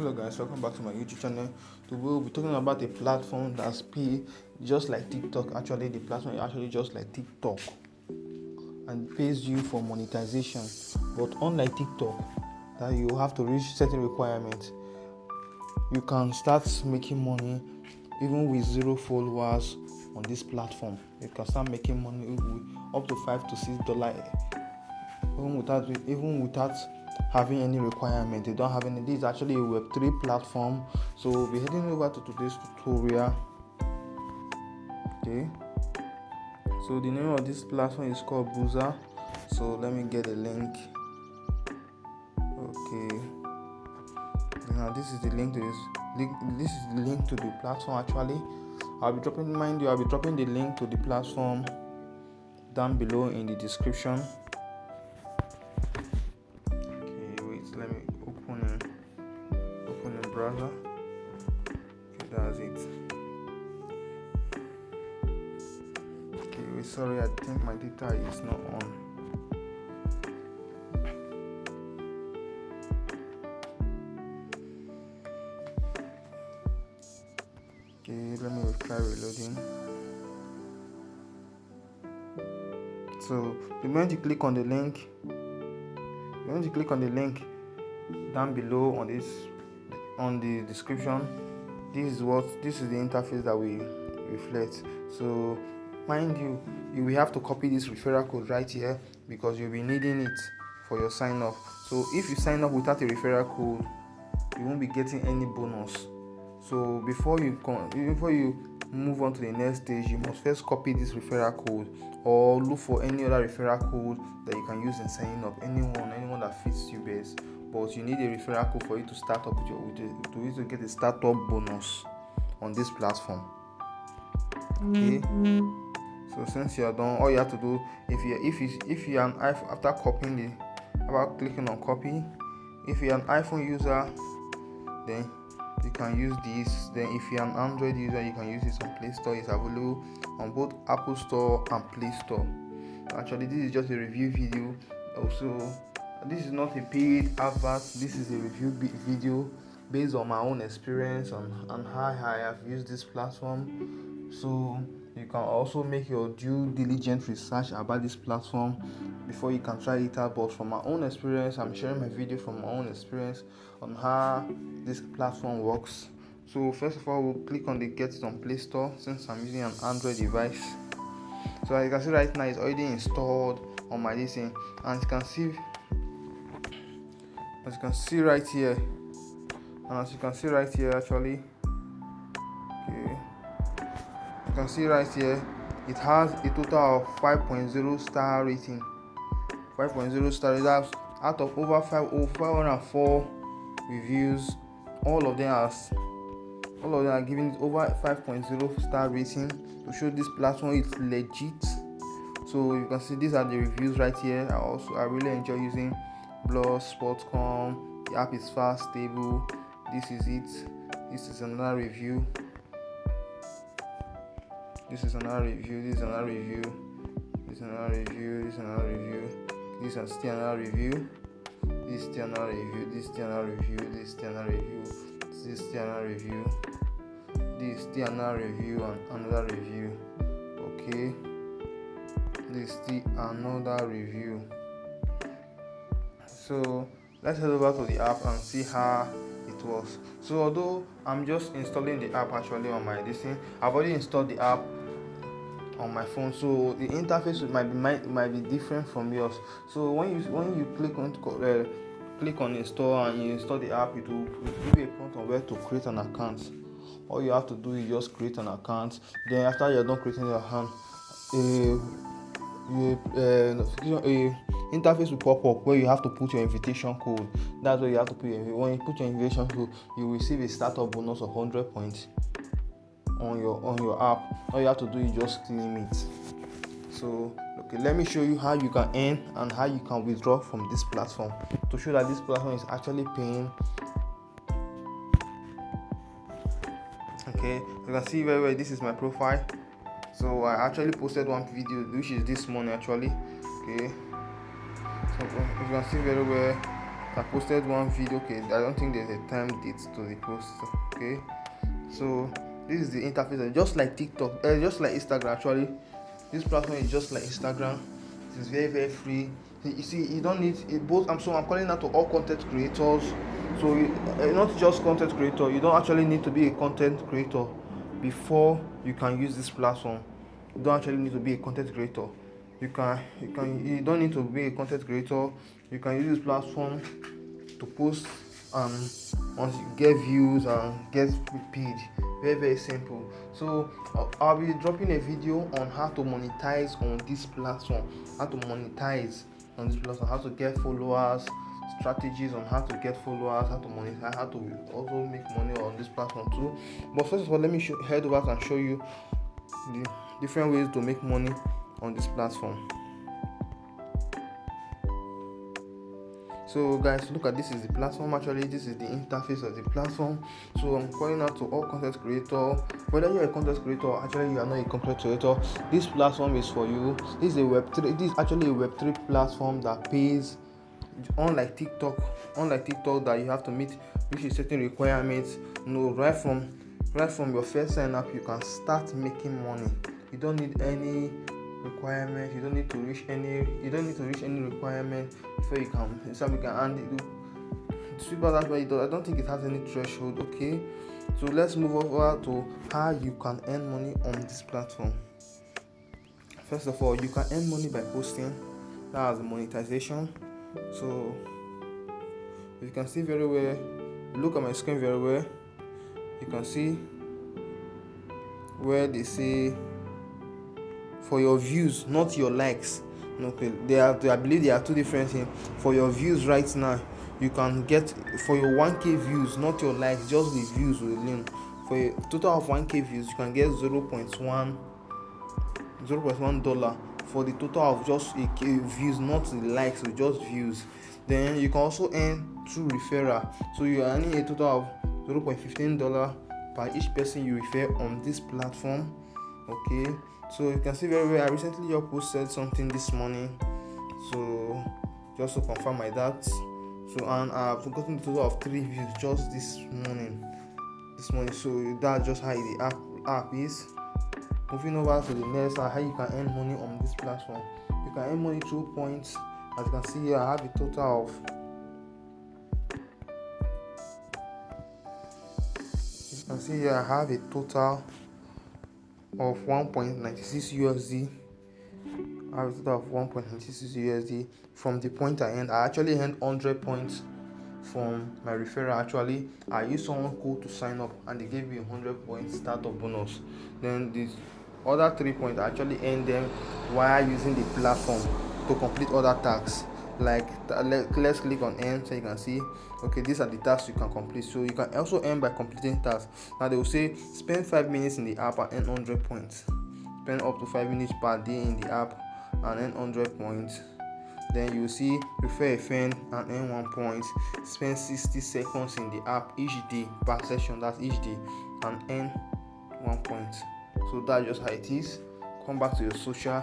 Hello guys, welcome back to my YouTube channel. Today we'll be talking about a platform that's paid just like TikTok. Actually, the platform is actually just like TikTok and pays you for monetization. But unlike TikTok, that you have to reach certain requirements, you can start making money even with 0 followers on this platform. You can start making money with up to $5 to $6 even without having any requirement. They don't have any. This is actually a Web3 platform. So we'll be heading over to today's tutorial. Okay. So the name of this platform is called Boozer. So let me get a link. Okay. Now this is the link to this. This is the link to the platform. Actually, I'll be dropping the link to the platform down below in the description. Let me open the browser. Okay, that's it. Okay, sorry, I think my data is not on. Okay, let me try reloading. So the moment you click on the link, down below on the description, this is the interface that we reflect. So mind you will have to copy this referral code right here because you'll be needing it for your sign up. So if you sign up without a referral code, you won't be getting any bonus. So before you move on to the next stage, you must first copy this referral code or look for any other referral code that you can use in signing up. Anyone that fits you best. But you need a referral code for you to start up to get a startup bonus on this platform. Okay. So since you are done, all you have to do, if you are an iPhone, after clicking on copy, if you are an iPhone user, then you can use this. Then if you are an Android user, you can use this on Play Store. It's available on both Apple Store and Play Store. Actually, this is just a review video. Also, this is not a paid advert. This is a review video based on my own experience and how I have used this platform. So you can also make your due diligent research about this platform before you can try it out. But from my own experience, I'm sharing my video from my own experience on how this platform works. So first of all, we'll click on the Get It on Play Store since I'm using an Android device. So as you can see right now, it's already installed on my listing, and as you can see right here, actually, okay, you can see right here, it has a total of 5.0 star rating. 5.0 star. That's out of over 504 reviews. All of them are giving it over 5.0 star rating to show this platform is legit. So you can see these are the reviews right here. I really enjoy using blogspot.com. The app is fast, stable. This is it. This is another review. This is another review. This is another review. This is another review. This is another review. This is still another review. This is still another review. This is still another review. This is still another review. This is still another review. This is still another review and another review. Okay. This is still another review. So let's head over to the app and see how it works. So although I'm just installing the app actually on my thing, I've already installed the app on my phone, so the interface might be different from yours. So when you click on install and you install the app, it will give you a prompt on where to create an account. All you have to do is just create an account. Then after you're done creating your account, a interface will pop up where you have to put your invitation code. That's where you have to put when you put your invitation code, you will receive a startup bonus of 100 points on your app. All you have to do is just claim it. So okay, let me show you how you can earn and how you can withdraw from this platform to show that this platform is actually paying. Okay, you can see very well, this is my profile. So I actually posted one video which is this morning actually. Okay, so you can see very well I posted one video. Okay, I don't think there's a time date to the post. Okay, so this is the interface, just like TikTok, just like Instagram. Actually, this platform is just like Instagram. It is very, very free. You see, you don't need it both. I'm calling out to all content creators. So not just content creator. You don't actually need to be a content creator before you can use this platform. You don't actually need to be a content creator. You don't need to be a content creator. You can use this platform to post, and once you get views and get paid. Very, very simple. So I'll be dropping a video on how to monetize on this platform, how to get followers, strategies on how to get followers, how to monetize, how to also make money on this platform too. But first of all, let me head over and show you the different ways to make money on this platform. So guys, look at this is the platform. Actually, this is the interface of the platform. So I'm calling out to all content creator, whether you're a content creator, actually you are not a content creator, this platform is for you. This is actually a Web3 platform that pays. Unlike TikTok that you have to meet which is certain requirements. No, right from your first sign up you can start making money. You don't need any requirement. You don't need to reach any requirement before you can. And that's why I don't think it has any threshold. Okay, so let's move over to how you can earn money on this platform. First of all, you can earn money by posting. That's the monetization. So you can see very well, look at my screen very well, you can see where they say for your views, not your likes. Okay, I believe there are two different things. For your views right now, you can get for your 1k views, not your likes, just the views alone. For a total of 1k views, you can get $0.1 for the total of just a views, not the likes, so just views. Then you can also earn through referral. So you are earning a total of $0.15 per each person you refer on this platform. Okay, so you can see very well. I recently posted something this morning, so just to confirm my that. So and I've gotten a total of 3 views just this morning. So that's just how the app is. Moving over to the next, how you can earn money on this platform. You can earn money through points. As you can see here, I have a total of 1.96 USD. I have a total of 1.96 USD from the point I earned. I actually earned 100 points from my referral. Actually, I used someone code to sign up and they gave me 100 points startup bonus. Then this other 3 points I actually earned them while using the platform to complete other tasks. Like let's click on earn, so you can see okay, these are the tasks you can complete. So you can also earn by completing tasks. Now they will say spend 5 minutes in the app and earn 100 points. Spend up to 5 minutes per day in the app and earn 100 points. Then you will see refer a friend and earn 1 point. Spend 60 seconds in the app each day per session, that's each day, and earn 1 point. So that's just how it is. Come back to your social.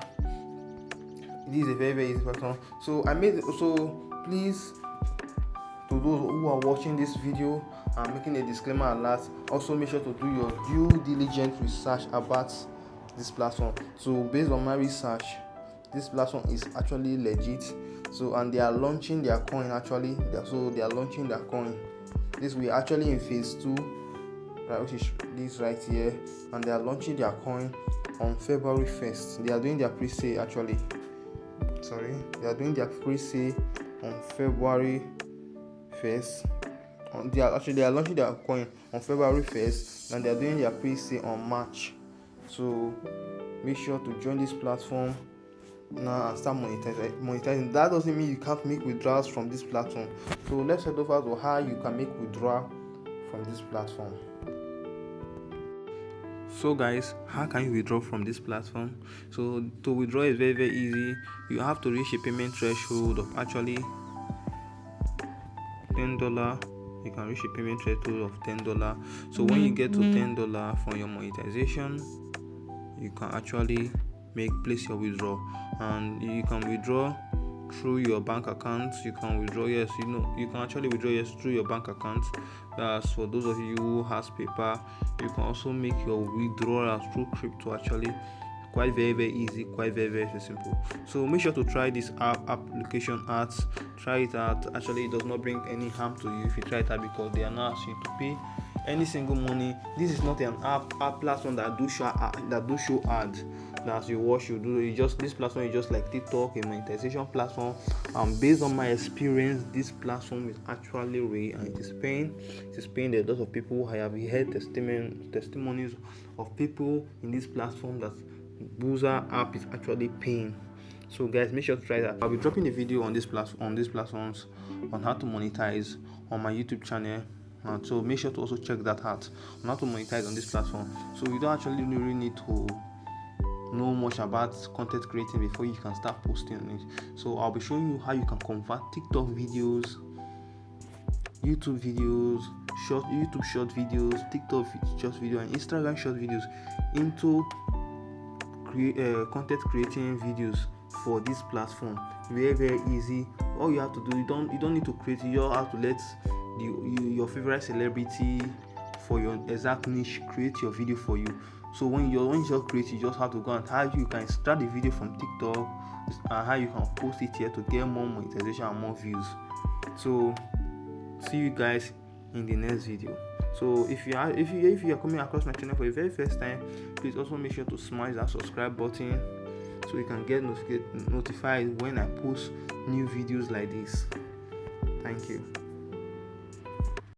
This is a very, very easy platform. So please, to those who are watching this video, I'm making a disclaimer alert. Also make sure to do your due diligent research about this platform. So based on my research, this platform is actually legit. So and they are launching their coin actually. They are launching their coin. We're actually in phase 2, right, which is this right here, and they are launching their coin on February 1st. They are doing their pre-sale actually. They are doing their pre-sale on February 1st. They are launching their coin on February 1st, and they are doing their pre-sale on March. So make sure to join this platform now and start monetizing. That doesn't mean you can't make withdrawals from this platform. So let's head over to how you can make withdrawal from this platform. So guys, how can you withdraw from this platform? So to withdraw is very, very easy. You have to reach a payment threshold of actually $10. You can reach a payment threshold of $10. So when you get to $10 from your monetization, you can actually place your withdrawal, and you can withdraw through your bank account. You can withdraw, yes, you can actually withdraw, yes, through your bank account. That's for those of you who has paper. You can also make your withdrawals through crypto. Actually, quite very easy, quite very simple. So make sure to try this application out. Try it out. Actually, it does not bring any harm to you if you try it out, because they are not asking you to pay any single money. This is not an app platform that do show ads that you watch. This platform is just like TikTok, a monetization platform. Based on my experience, this platform is actually real and it is paying. A lot of people. I have heard testimonies of people in this platform that Boozer app is actually paying. So guys, make sure to try that. I'll be dropping a video on these platforms on how to monetize on my YouTube channel. So make sure to also check that out on how to monetize on this platform. So you don't actually really need to know much about content creating before you can start posting on it. So I'll be showing you how you can convert TikTok videos, YouTube videos, YouTube short videos, TikTok short video, and Instagram short videos into content creating videos for this platform. Very easy. All you have to do, you don't need to create. You all have to let your favorite celebrity for your exact niche create your video for you. So when you just create, you just have to go and how you can start the video from TikTok and how you can post it here to get more monetization and more views. So see you guys in the next video. So if you are coming across my channel for the very first time, please also make sure to smash that subscribe button so you can get notified when I post new videos like this. Thank you.